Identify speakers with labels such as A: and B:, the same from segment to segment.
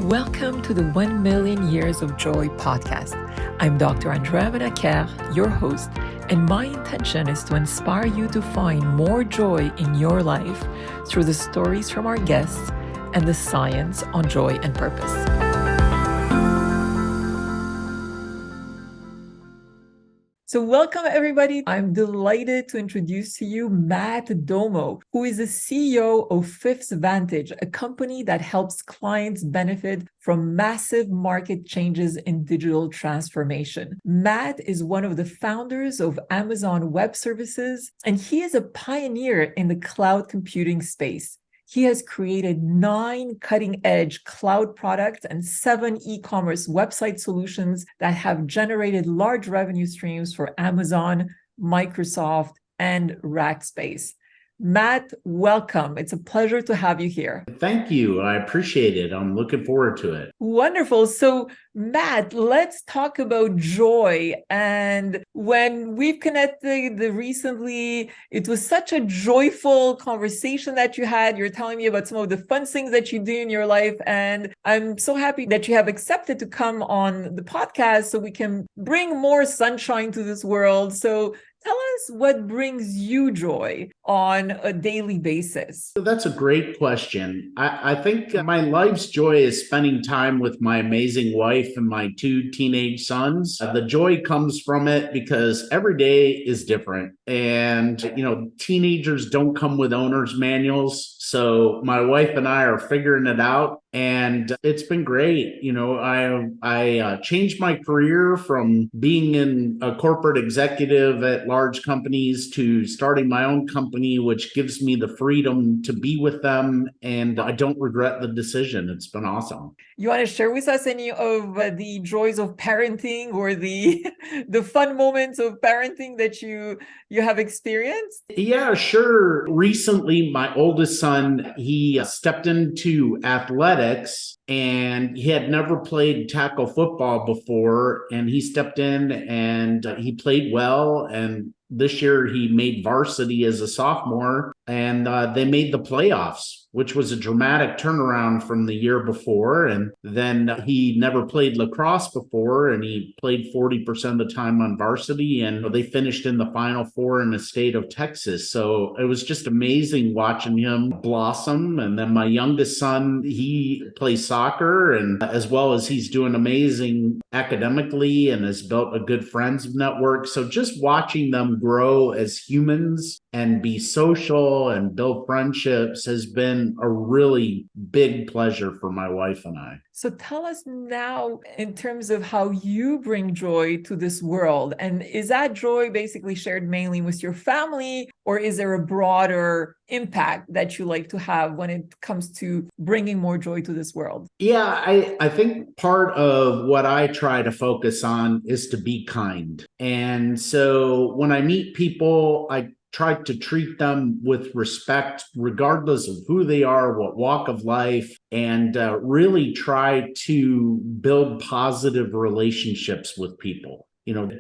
A: Welcome to the 1 Million Years of Joy podcast. I'm Dr. Andrea Benaker, your host, and my intention is to inspire you to find more joy in your life through the stories from our guests and the science on joy and purpose. So welcome everybody. I'm delighted to introduce to you Matt Domo, who is the CEO of Fifth Vantage, a company that helps clients benefit from massive market changes in digital transformation. Matt is one of the founders of Amazon Web Services, and he is a pioneer in the cloud computing space. He has created 9 cutting-edge cloud products and 7 e-commerce website solutions that have generated large revenue streams for Amazon, Microsoft, and Rackspace. Matt, welcome. It's a pleasure to have you here.
B: Thank you. I appreciate it. I'm looking forward to it.
A: Wonderful. So, Matt, let's talk about joy. And when we've connected recently, it was such a joyful conversation that you had. You're telling me about some of the fun things that you do in your life. And I'm so happy that you have accepted to come on the podcast so we can bring more sunshine to this world. So tell us what brings you joy on a daily basis.
B: So that's a great question. I think my life's joy is spending time with my amazing wife and my 2 teenage sons. The joy comes from it because every day is different. And, teenagers don't come with owner's manuals. So my wife and I are figuring it out. And it's been great. I changed my career from being in a corporate executive at large companies to starting my own company, which gives me the freedom to be with them. And I don't regret the decision. It's been awesome.
A: You want to share with us any of the joys of parenting or the fun moments of parenting that you have experienced?
B: Yeah, sure. Recently, my oldest son, he stepped into athletics and he had never played tackle football before. And he stepped in and he played well. And this year he made varsity as a sophomore and they made the playoffs, which was a dramatic turnaround from the year before. And then he never played lacrosse before and he played 40% of the time on varsity and they finished in the Final Four in the state of Texas. So it was just amazing watching him blossom. And then my youngest son, he plays soccer and as well as he's doing amazing academically and has built a good friends network. So just watching them grow as humans and be social and build friendships has been a really big pleasure for my wife and I.
A: So tell us now in terms of how you bring joy to this world. And is that joy basically shared mainly with your family, or is there a broader impact that you like to have when it comes to bringing more joy to this world?
B: Yeah, I think part of what I try to focus on is to be kind. And so when I meet people, I try to treat them with respect, regardless of who they are, what walk of life, and really try to build positive relationships with people.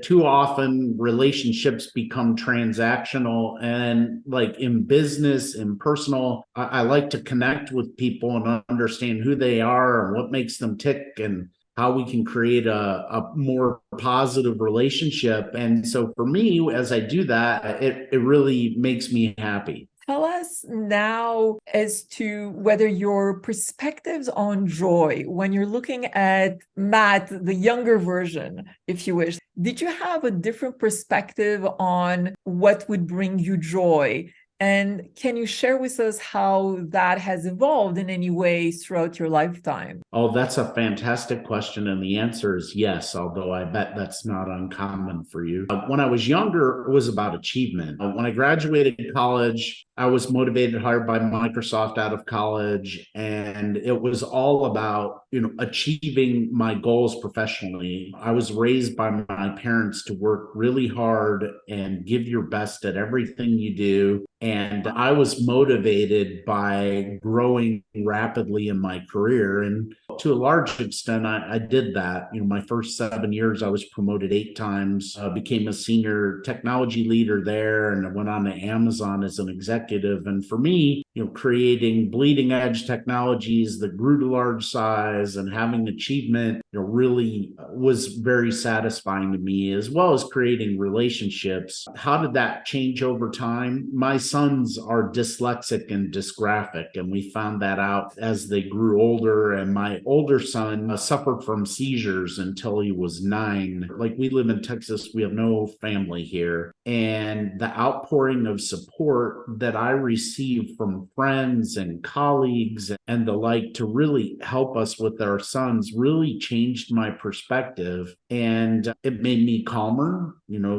B: Too often relationships become transactional and like in business and personal, I like to connect with people and understand who they are and what makes them tick and how we can create a more positive relationship. And so for me, as I do that, it really makes me happy.
A: Tell us now as to whether your perspectives on joy, when you're looking at Matt, the younger version, if you wish, did you have a different perspective on what would bring you joy? And can you share with us how that has evolved in any way throughout your lifetime?
B: Oh, that's a fantastic question. And the answer is yes, although I bet that's not uncommon for you. When I was younger, it was about achievement. When I graduated college, I was motivated, hired by Microsoft out of college, and it was all about, achieving my goals professionally. I was raised by my parents to work really hard and give your best at everything you do. And I was motivated by growing rapidly in my career. And to a large extent, I did that. My first 7 years, I was promoted 8 times, became a senior technology leader there, and I went on to Amazon as an executive. And for me, creating bleeding edge technologies that grew to large size and having achievement, really was very satisfying to me, as well as creating relationships. How did that change over time? My sons are dyslexic and dysgraphic, and we found that out as they grew older. And my older son suffered from seizures until he was 9. Like, we live in Texas, we have no family here. And the outpouring of support that I received from friends and colleagues and the like to really help us with our sons really changed my perspective. And it made me calmer,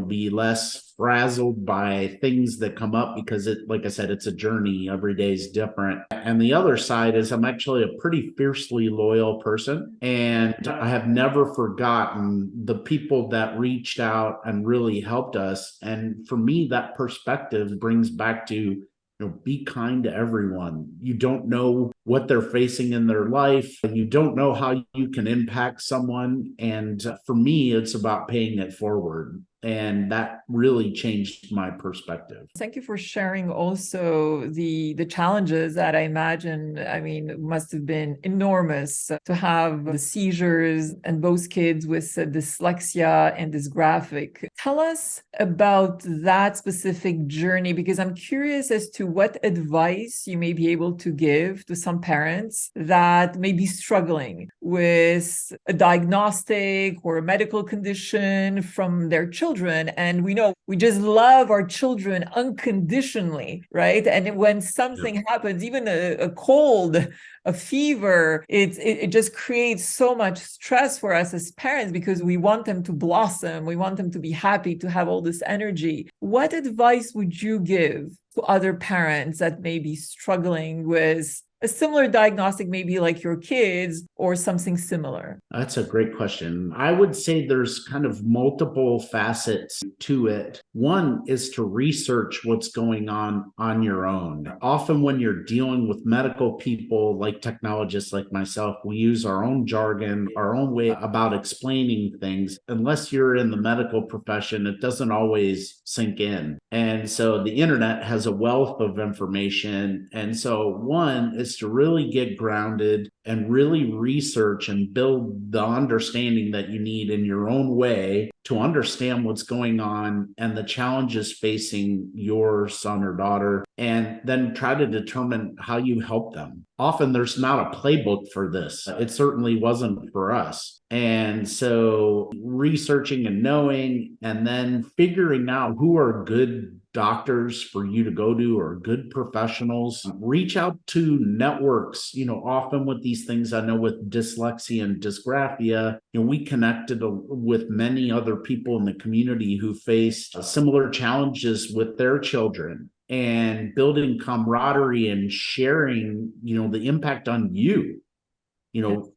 B: be less frazzled by things that come up, because like I said, it's a journey. Every day is different. And the other side is I'm actually a pretty fiercely loyal person, and I have never forgotten the people that reached out and really helped us. And for me, that perspective brings back to, be kind to everyone. You don't know what they're facing in their life. You don't know how you can impact someone. And for me, it's about paying it forward. And that really changed my perspective.
A: Thank you for sharing also the challenges that I imagine, must have been enormous to have the seizures and both kids with dyslexia and dysgraphic. Tell us about that specific journey, because I'm curious as to what advice you may be able to give to some parents that may be struggling with a diagnostic or a medical condition from their children. And we know we just love our children unconditionally, right? And when something happens, even a cold, a fever, it just creates so much stress for us as parents, because we want them to blossom. We want them to be happy, to have all this energy. What advice would you give to other parents that may be struggling with a similar diagnostic, maybe like your kids, or something similar?
B: That's a great question. I would say there's kind of multiple facets to it. One is to research what's going on your own. Often when you're dealing with medical people, like technologists like myself, we use our own jargon, our own way about explaining things. Unless you're in the medical profession, it doesn't always sink in. And so the internet has a wealth of information. And so one is to really get grounded and really research and build the understanding that you need in your own way to understand what's going on and the challenges facing your son or daughter, and then try to determine how you help them. Often there's not a playbook for this. It certainly wasn't for us. And so researching and knowing, and then figuring out who are good doctors for you to go to, or good professionals. Reach out to networks. Often with these things, I know with dyslexia and dysgraphia, we connected with many other people in the community who faced similar challenges with their children, and building camaraderie and sharing, the impact on you.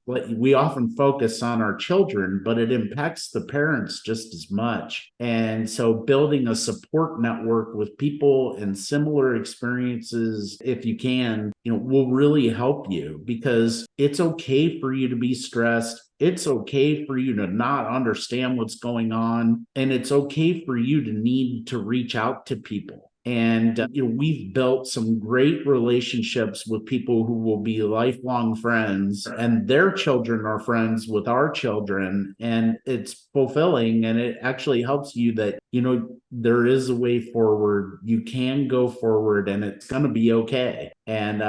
B: We often focus on our children, but it impacts the parents just as much. And so building a support network with people in similar experiences, if you can, will really help you, because it's okay for you to be stressed. It's okay for you to not understand what's going on. And it's okay for you to need to reach out to people. And we've built some great relationships with people who will be lifelong friends, and their children are friends with our children. And it's fulfilling, and it actually helps you that, there is a way forward. You can go forward, and it's going to be okay. And,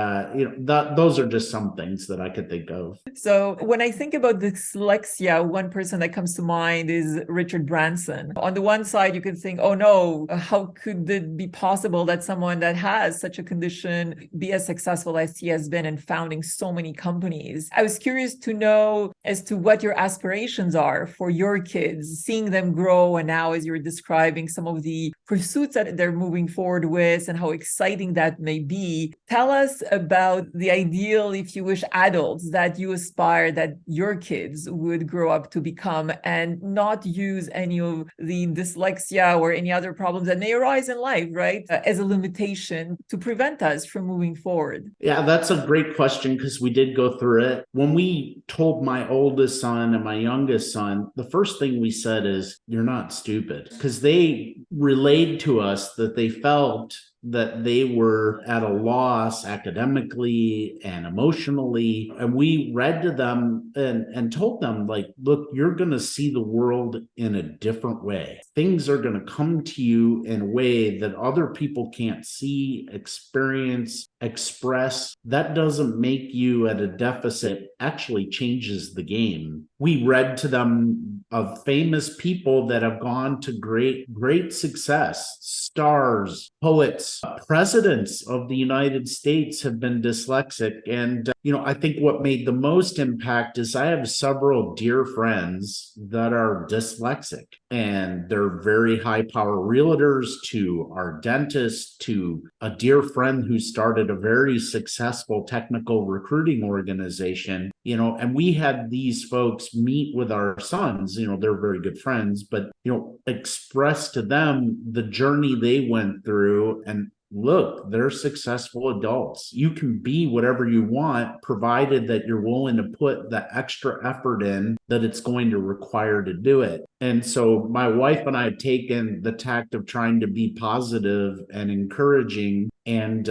B: those are just some things that I could think of.
A: So when I think about dyslexia, one person that comes to mind is Richard Branson. On the one side, you can think, oh no, how could it be possible that someone that has such a condition be as successful as he has been and founding so many companies? I was curious to know as to what your aspirations are for your kids, seeing them grow. And now, as you're describing some of the pursuits that they're moving forward with and how exciting that may be, tell us about the ideal, if you wish, adults that you aspire that your kids would grow up to become, and not use any of the dyslexia or any other problems that may arise in life, right, as a limitation to prevent us from moving forward.
B: Yeah, that's a great question, because we did go through it. When we told my oldest son and my youngest son, the first thing we said is, you're not stupid, because they relayed to us that they felt that they were at a loss academically and emotionally. And we read to them and told them, like, look, you're going to see the world in a different way. Things are going to come to you in a way that other people can't see, experience, express. That doesn't make you at a deficit, actually changes the game. We read to them of famous people that have gone to great success. Stars, poets, presidents of the United States have been dyslexic. And, I think what made the most impact is I have several dear friends that are dyslexic, and they're very high power realtors, to our dentist, to a dear friend who started a very successful technical recruiting organization, and we had these folks meet with our sons, they're very good friends, but, express to them the journey they went through. And look, they're successful adults. You can be whatever you want, provided that you're willing to put the extra effort in that it's going to require to do it. And so my wife and I have taken the tact of trying to be positive and encouraging and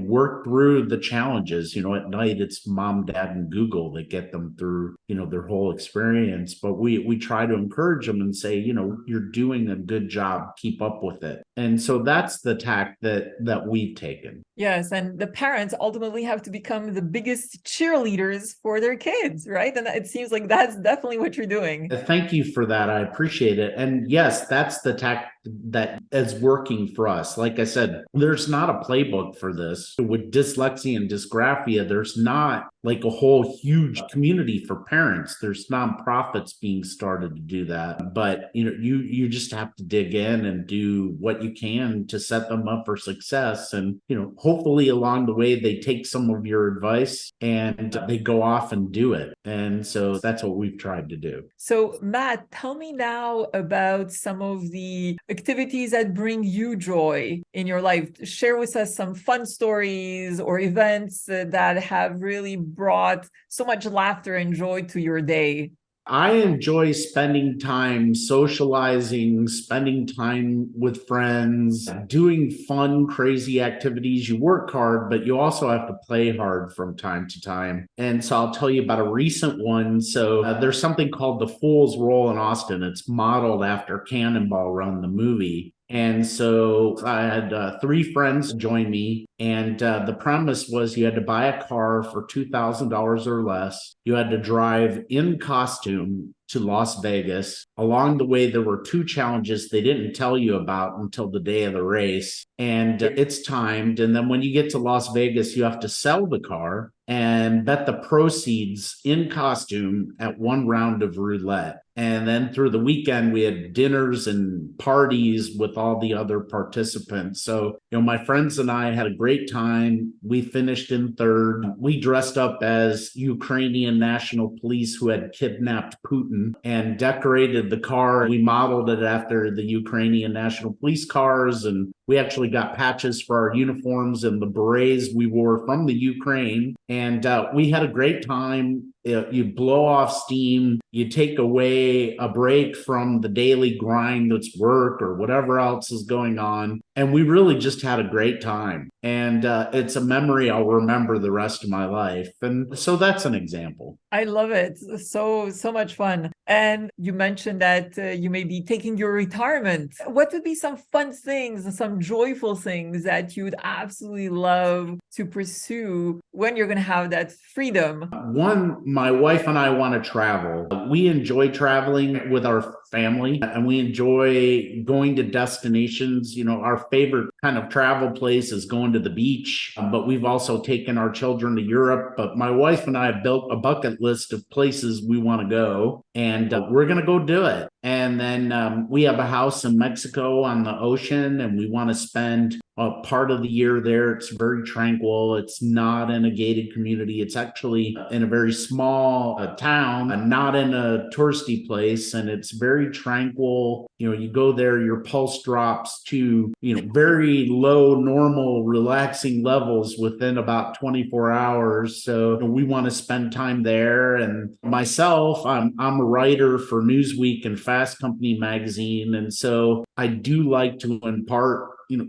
B: work through the challenges. At night it's mom, dad, and Google that get them through their whole experience. But we try to encourage them and say, you're doing a good job, keep up with it. And so that's the tact that we've taken.
A: Yes, and the parents ultimately have to become the biggest cheerleaders for their kids, right? And it seems like that's definitely what you're doing.
B: Thank you for that. I appreciate it. And yes, that's the tact that is working for us. Like I said, there's not a playbook for this. With dyslexia and dysgraphia, there's not like a whole huge community for parents. There's nonprofits being started to do that. But you just have to dig in and do what you can to set them up for success. And hopefully along the way they take some of your advice and they go off and do it. And so that's what we've tried to do.
A: So Matt, tell me now about some of the activities that bring you joy in your life. Share with us some fun stories or events that have really brought so much laughter and joy to your day.
B: I enjoy spending time socializing, spending time with friends, doing fun, crazy activities. You work hard, but you also have to play hard from time to time. And so I'll tell you about a recent one. So there's something called the Fool's Roll in Austin. It's modeled after Cannonball Run, the movie. And so I had 3 friends join me, and the premise was you had to buy a car for $2,000 or less. You had to drive in costume to Las Vegas. Along the way, there were 2 challenges they didn't tell you about until the day of the race. And it's timed. And then when you get to Las Vegas, you have to sell the car and bet the proceeds in costume at 1 round of roulette. And then through the weekend, we had dinners and parties with all the other participants. So, my friends and I had a great time. We finished in 3rd. We dressed up as Ukrainian national police who had kidnapped Putin and decorated the car. We modeled it after the Ukrainian national police cars. And we actually got patches for our uniforms and the berets we wore from the Ukraine. And we had a great time. You blow off steam, you take away a break from the daily grind that's work or whatever else is going on. And we really just had a great time. And it's a memory I'll remember the rest of my life. And so that's an example.
A: I love it. So much fun. And you mentioned that you may be taking your retirement. What would be some fun things, some joyful things that you'd absolutely love to pursue when you're going to have that freedom?
B: One, my wife and I want to travel. We enjoy traveling with our family and we enjoy going to destinations. Our favorite kind of travel place is going to the beach, but we've also taken our children to Europe. But my wife and I have built a bucket list of places we want to go, and we're going to go do it. And then we have a house in Mexico on the ocean, and we want to spend a part of the year there. It's very tranquil. It's not in a gated community. It's actually in a very small town, not in a touristy place. And it's very tranquil. You go there, your pulse drops to, very low, normal, relaxing levels within about 24 hours. So we want to spend time there. And myself, I'm a writer for Newsweek and Fast Company magazine. And so I do like to impart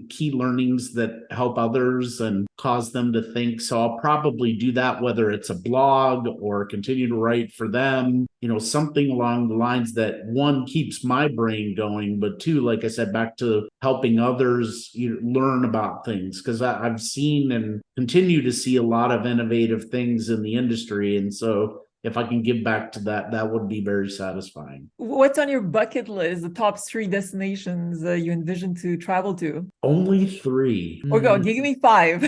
B: key learnings that help others and cause them to think. So I'll probably do that, whether it's a blog or continue to write for them, something along the lines that, one, keeps my brain going, but two, like I said, back to helping others learn about things, because I've seen and continue to see a lot of innovative things in the industry. And so if I can give back to that, that would be very satisfying.
A: What's on your bucket list, the top three destinations you envision to travel to?
B: Only three.
A: Or go, give me five.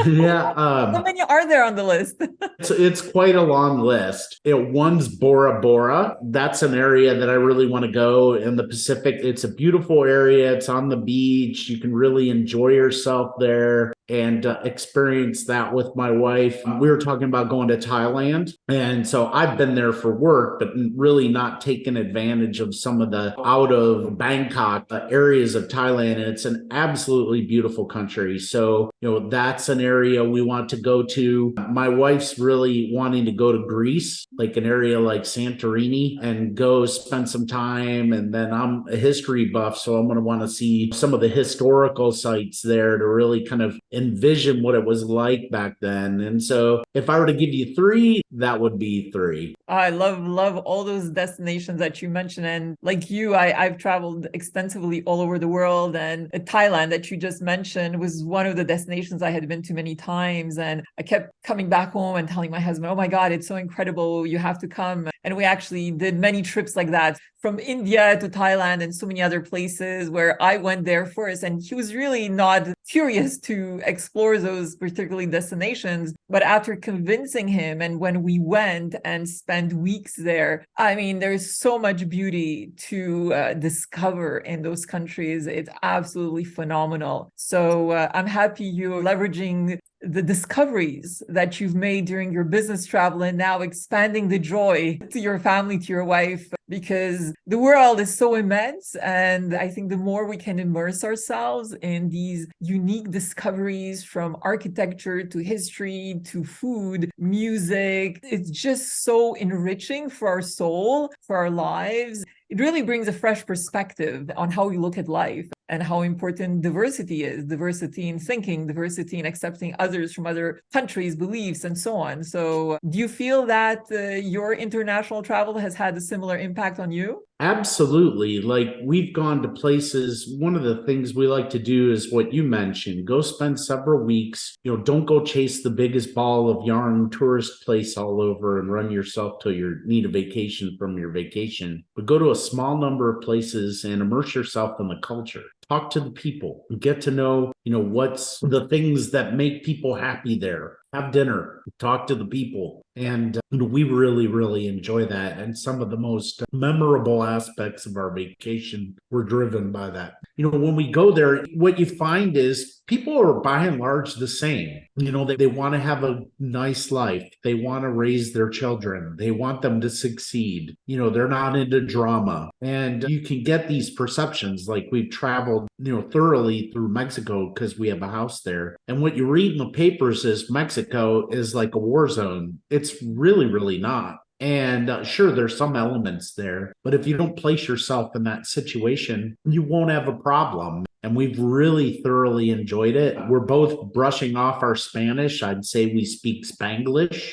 B: Yeah.
A: How many are there on the list?
B: It's quite a long list. One's Bora Bora. That's an area that I really want to go in the Pacific. It's a beautiful area. It's on the beach. You can really enjoy yourself there and experience that with my wife. We were talking about going to Thailand. And so I've been there for work, but really not taken advantage of some of the out of Bangkok areas of Thailand. And it's an absolutely beautiful country. So, that's an area we want to go to. My wife's really wanting to go to Greece, like an area like Santorini, and go spend some time. And then I'm a history buff, so I'm going to want to see some of the historical sites there to really kind of envision what it was like back then. And so if I were to give you three, that would be three.
A: I love all those destinations that you mentioned. And like you, I've traveled extensively all over the world. And Thailand that you just mentioned was one of the destinations I had been to many times. And I kept coming back home and telling my husband, oh my God, it's so incredible. You have to come. And we actually did many trips like that, from India to Thailand and so many other places where I went there first. And he was really not curious to explore those particularly destinations. But after convincing him, and when we went and spent weeks there, I mean, there's so much beauty to discover in those countries. It's absolutely phenomenal. So I'm happy you're leveraging the discoveries that you've made during your business travel and now expanding the joy to your family, to your wife, because the world is so immense. And I think the more we can immerse ourselves in these unique discoveries, from architecture to history to food, music, it's just so enriching for our soul, for our lives. It really brings a fresh perspective on how we look at life and how important diversity is, diversity in thinking, diversity in accepting others from other countries, beliefs, and so on. So do you feel that your international travel has had a similar impact on you?
B: Absolutely. Like, we've gone to places. One of the things we like to do is what you mentioned: go spend several weeks. Don't go chase the biggest ball of yarn tourist place all over and run yourself till you need a vacation from your vacation, but go to a small number of places and immerse yourself in the culture. Talk to the people, get to know, what's the things that make people happy there. Have dinner, talk to the people. And we really, really enjoy that. And some of the most memorable aspects of our vacation were driven by that. When we go there, what you find is people are by and large the same. They want to have a nice life. They want to raise their children. They want them to succeed. They're not into drama. And you can get these perceptions. Like, we've traveled, thoroughly through Mexico because we have a house there. And what you read in the papers is Mexico is like a war zone. It's really, really not. And sure, there's some elements there, but if you don't place yourself in that situation, you won't have a problem. And we've really thoroughly enjoyed it. We're both brushing off our Spanish. I'd say we speak Spanglish,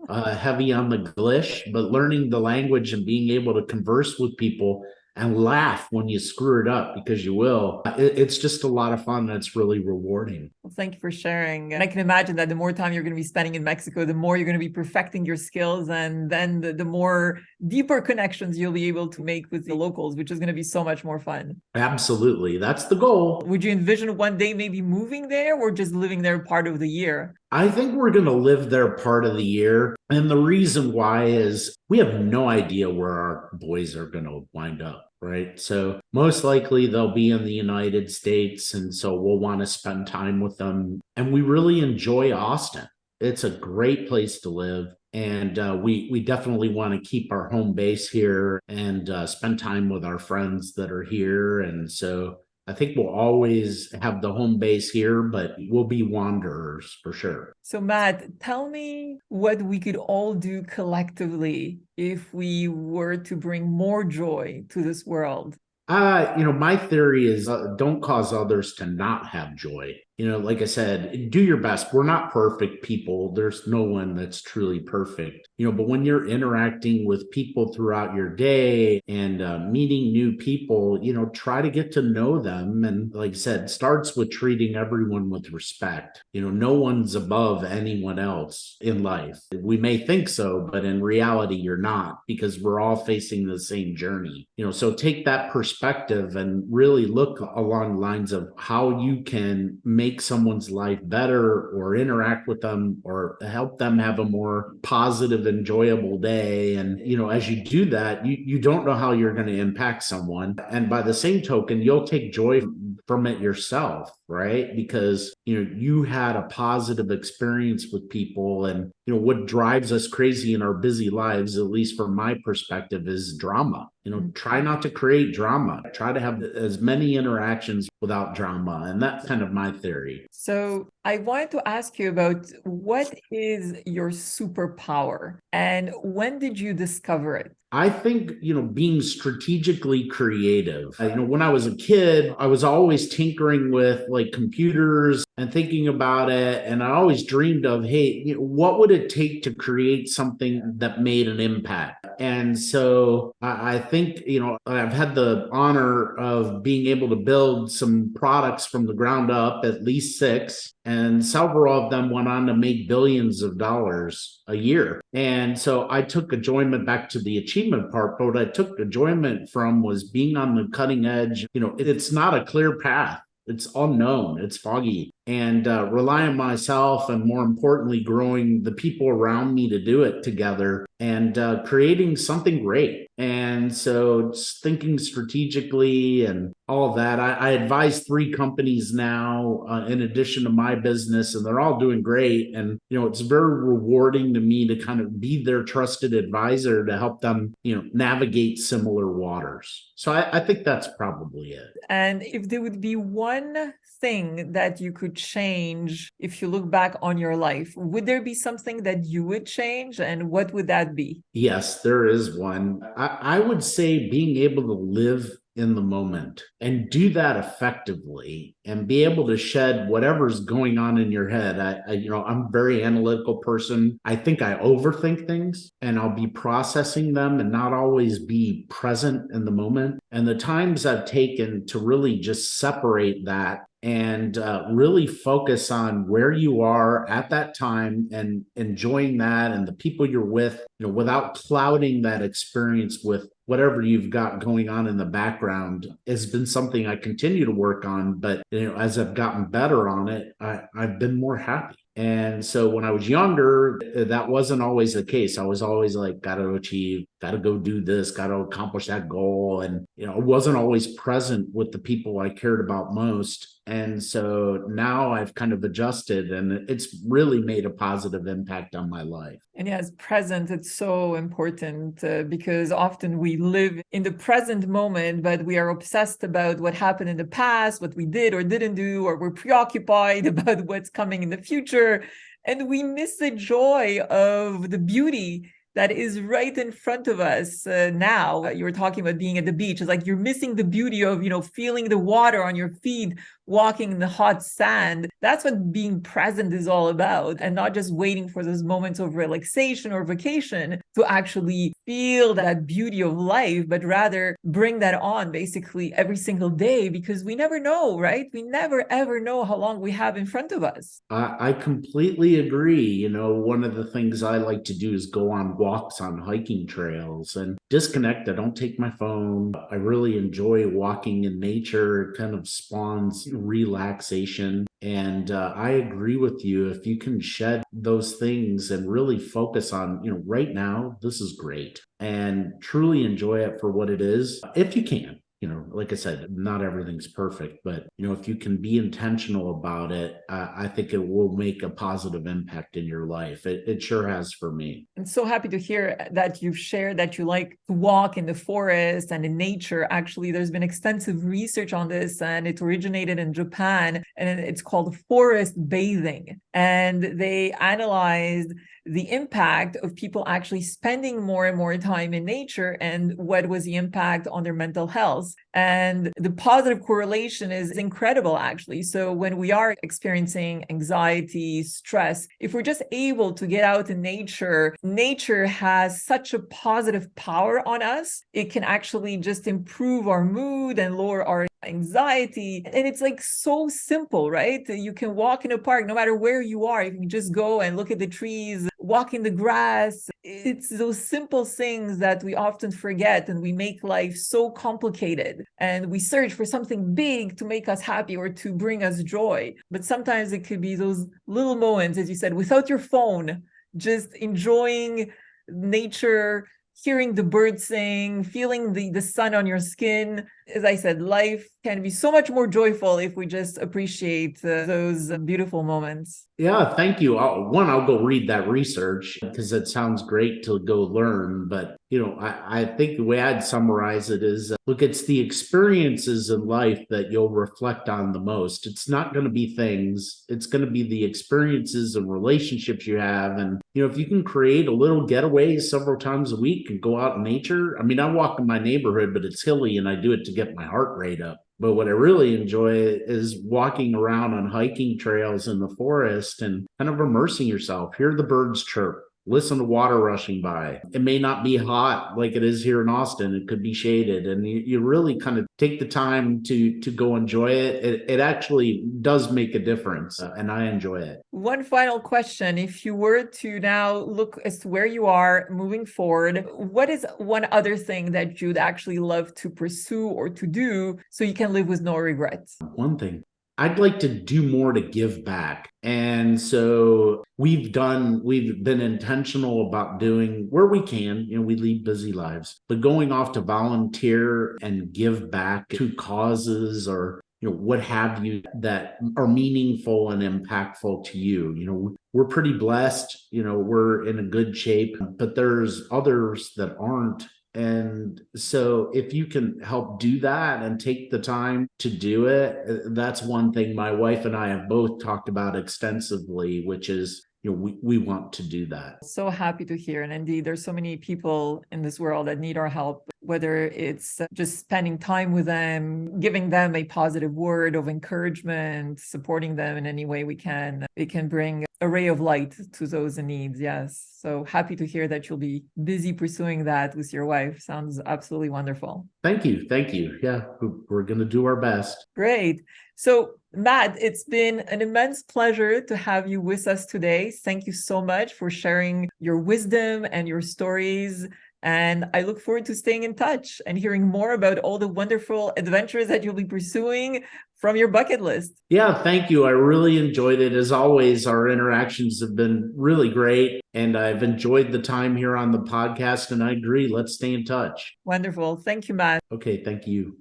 B: heavy on the glish, but learning the language and being able to converse with people and laugh when you screw it up, because you will. It's just a lot of fun. That's really rewarding.
A: Well, thank you for sharing. And I can imagine that the more time you're going to be spending in Mexico, the more you're going to be perfecting your skills, and then the more deeper connections you'll be able to make with the locals, which is going to be so much more fun.
B: Absolutely. That's the goal.
A: Would you envision one day maybe moving there, or just living there part of the year?
B: I think we're going to live there part of the year. And the reason why is we have no idea where our boys are going to wind up, right? So most likely they'll be in the United States. And so we'll want to spend time with them. And we really enjoy Austin. It's a great place to live. And we definitely want to keep our home base here and spend time with our friends that are here. And so I think we'll always have the home base here, but we'll be wanderers for sure.
A: So, Matt, tell me what we could all do collectively if we were to bring more joy to this world.
B: My theory is don't cause others to not have joy. Like I said, do your best. We're not perfect people. There's no one that's truly perfect. But when you're interacting with people throughout your day and meeting new people, try to get to know them. And like I said, starts with treating everyone with respect. No one's above anyone else in life. We may think so, but in reality, you're not, because we're all facing the same journey. So take that perspective and really look along the lines of how you can make someone's life better or interact with them or help them have a more positive, enjoyable day. And, as you do that, you don't know how you're going to impact someone. And by the same token, you'll take joy from it yourself, right? Because, you had a positive experience with people. And, what drives us crazy in our busy lives, at least from my perspective, is drama. Try not to create drama. Try to have as many interactions without drama. And that's kind of my theory.
A: So I wanted to ask you about what is your superpower and when did you discover it?
B: I think, being strategically creative. When I was a kid, I was always tinkering with like computers and thinking about it. And I always dreamed of, hey, what would it take to create something that made an impact? And so I think, I've had the honor of being able to build some products from the ground up, at least 6, and several of them went on to make billions of dollars a year. And so I took enjoyment back to the achievement part, but what I took enjoyment from was being on the cutting edge. It's not a clear path. It's unknown. It's foggy. And rely on myself, and more importantly, growing the people around me to do it together and creating something great. And so just thinking strategically and all that. I advise 3 companies now in addition to my business, and they're all doing great. And, it's very rewarding to me to kind of be their trusted advisor to help them, navigate similar waters. So I think that's probably it.
A: And if there would be one thing that you could change if you look back on your life, would there be something that you would change? And what would that be?
B: Yes, there is one. I would say being able to live in the moment and do that effectively and be able to shed whatever's going on in your head. I'm a very analytical person. I think I overthink things and I'll be processing them and not always be present in the moment. And the times I've taken to really just separate that and really focus on where you are at that time and enjoying that and the people you're with, without clouding that experience with whatever you've got going on in the background, has been something I continue to work on. But, as I've gotten better on it, I've been more happy. And so when I was younger, that wasn't always the case. I was always like, got to achieve, got to go do this, got to accomplish that goal. And, I wasn't always present with the people I cared about most. And so now I've kind of adjusted, and it's really made a positive impact on my life.
A: And yes, present, it's so important because often we live in the present moment, but we are obsessed about what happened in the past, what we did or didn't do, or we're preoccupied about what's coming in the future. And we miss the joy of the beauty that is right in front of us now. You were talking about being at the beach. It's like you're missing the beauty of, feeling the water on your feet, walking in the hot sand. That's what being present is all about, and not just waiting for those moments of relaxation or vacation to actually feel that beauty of life, but rather bring that on basically every single day, because we never know, right? We never, ever know how long we have in front of us.
B: I completely agree. One of the things I like to do is go on walks on hiking trails and disconnect. I don't take my phone. I really enjoy walking in nature. It kind of spawns relaxation. And I agree with you. If you can shed those things and really focus on, right now, this is great, and truly enjoy it for what it is, if you can. Like I said, not everything's perfect, but, if you can be intentional about it, I think it will make a positive impact in your life. It sure has for me.
A: I'm so happy to hear that you've shared that you like to walk in the forest and in nature. Actually, there's been extensive research on this, and it originated in Japan, and it's called forest bathing. and they analyzed the impact of people actually spending more and more time in nature and what was the impact on their mental health. And the positive correlation is incredible, actually. So when we are experiencing anxiety, stress, if we're just able to get out in nature, nature has such a positive power on us. It can actually just improve our mood and lower our anxiety. And it's like so simple, right? You can walk in a park no matter where you are. You can just go and look at the trees, walk in the grass. It's those simple things that we often forget, and we make life so complicated. And we search for something big to make us happy or to bring us joy. But sometimes it could be those little moments, as you said, without your phone, just enjoying nature, hearing the birds sing, feeling the sun on your skin. As I said, life can be so much more joyful if we just appreciate those beautiful moments.
B: Yeah, thank you. I'll go read that research because it sounds great to go learn. But, I think the way I'd summarize it is, look, it's the experiences in life that you'll reflect on the most. It's not going to be things. It's going to be the experiences and relationships you have. And, if you can create a little getaway several times a week and go out in nature. I mean, I walk in my neighborhood, but it's hilly and I do it to get my heart rate up. But what I really enjoy is walking around on hiking trails in the forest and kind of immersing yourself. Hear the birds chirp, listen to water rushing by. It may not be hot like it is here in Austin. It could be shaded. And you really kind of take the time to go enjoy it. It actually does make a difference, and I enjoy it.
A: One final question. If you were to now look as to where you are moving forward, what is one other thing that you'd actually love to pursue or to do so you can live with no regrets?
B: One thing. I'd like to do more to give back. And so we've been intentional about doing where we can, we lead busy lives, but going off to volunteer and give back to causes or, what have you that are meaningful and impactful to you. We're pretty blessed, we're in a good shape, but there's others that aren't. And so if you can help do that and take the time to do it, that's one thing my wife and I have both talked about extensively, which is, we want to do that.
A: So happy to hear. And indeed, there's so many people in this world that need our help, whether it's just spending time with them, giving them a positive word of encouragement, supporting them in any way we can. It can bring a ray of light to those in need. Yes. So happy to hear that you'll be busy pursuing that with your wife. Sounds absolutely wonderful.
B: Thank you. Thank you. Yeah, we're going to do our best.
A: Great. So, Matt, it's been an immense pleasure to have you with us today. Thank you so much for sharing your wisdom and your stories. And I look forward to staying in touch and hearing more about all the wonderful adventures that you'll be pursuing from your bucket list.
B: Yeah, thank you. I really enjoyed it. As always, our interactions have been really great. And I've enjoyed the time here on the podcast. And I agree. Let's stay in touch.
A: Wonderful. Thank you, Matt.
B: Okay, thank you.